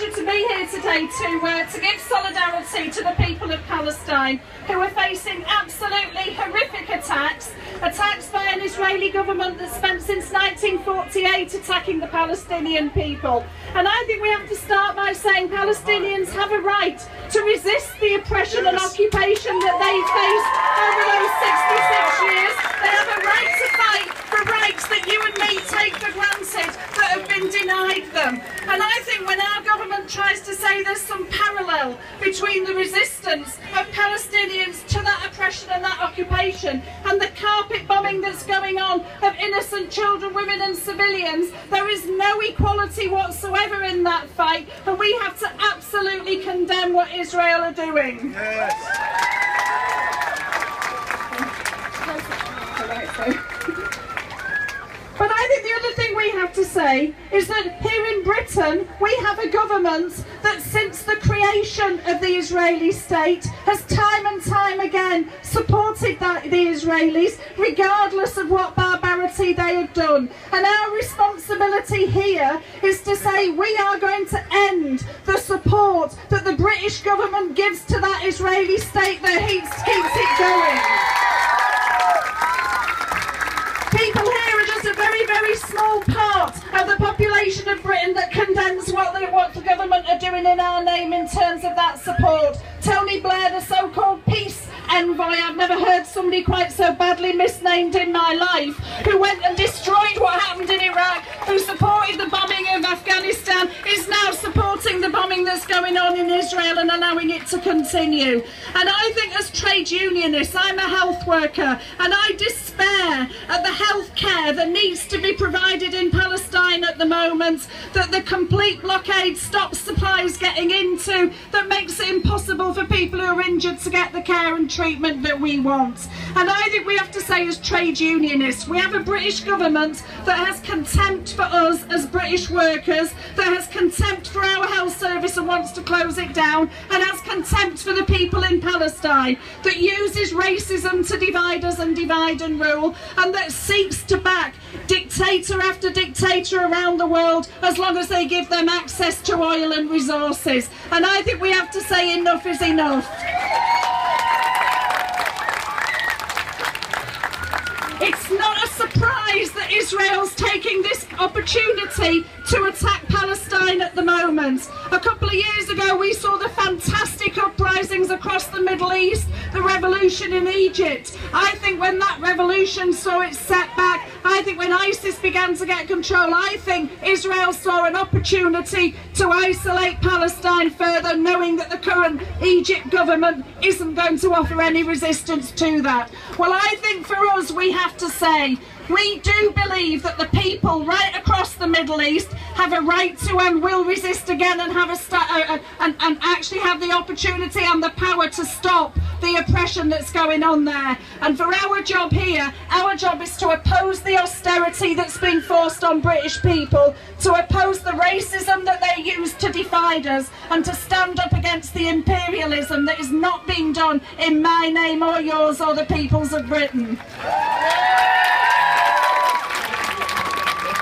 pleasure to be here today to give solidarity to the people of Palestine who are facing absolutely horrific attacks by an Israeli government that's spent since 1948 attacking the Palestinian people. And I think we have to start by saying Palestinians have a right to resist the oppression and occupation that they faced over those 66 years. They have a right to fight for rights that you and me take for granted that have been denied them. And I think when our government tries to say there's some parallel between the resistance of Palestinians to that oppression and that occupation and the carpet bombing that's going on of innocent children, women and civilians, there is no equality whatsoever in that fight, and we have to absolutely condemn what Israel are doing. Yes. But I think the other thing we have to say is that here in Britain we have a government that since the creation of the Israeli state has time and time again supported the Israelis regardless of what barbarity they have done. And our responsibility here is to say we are going to end the support that the British government gives to that Israeli state that keeps it going. People here are just a very, very small part of the population of Britain that condemns what the government are doing in our name in terms of that support. Tony Blair, the so-called peace envoy, I've never heard somebody quite so badly misnamed in my life, who went and destroyed what happened in Iraq, who supported the bombing of Afghanistan, is now supporting the bombing that's going on in Israel and allowing it to continue. And I think as trade unionists, I'm a health worker, and I despair at the health care that needs to be provided in Palestine at the moment, that the complete blockade stops supplies getting into, that makes it impossible for people who are injured to get the care and treatment that we want. And I think we have to say as trade unionists, we have a British government that has contempt for us as British workers, that has contempt for our health service and wants to close it down, and has contempt for the people in Palestine, that uses racism to divide us and divide and rule, and that seeks to back dictator after dictator around the world as long as they give them access to oil and resources. And I think we have to say enough is enough. It's not a surprise that Israel's taking this opportunity to attack Palestine at the moment. A couple of years ago we saw the fantastic uprisings across the Middle East, the revolution in Egypt. I think when that revolution saw its setback, I think when ISIS began to get control, I think Israel saw an opportunity to isolate Palestine further, knowing that the current Egypt government isn't going to offer any resistance to that. Well, I think for us we have to say we do believe that the people right across the Middle East have a right to and will resist again and have and actually have the opportunity and the power to stop the oppression that's going on there. And for our job here, our job is to oppose the austerity that's been forced on British people, to oppose the racism that they use to divide us, and to stand up against the imperialism that is not being done in my name or yours or the peoples of Britain.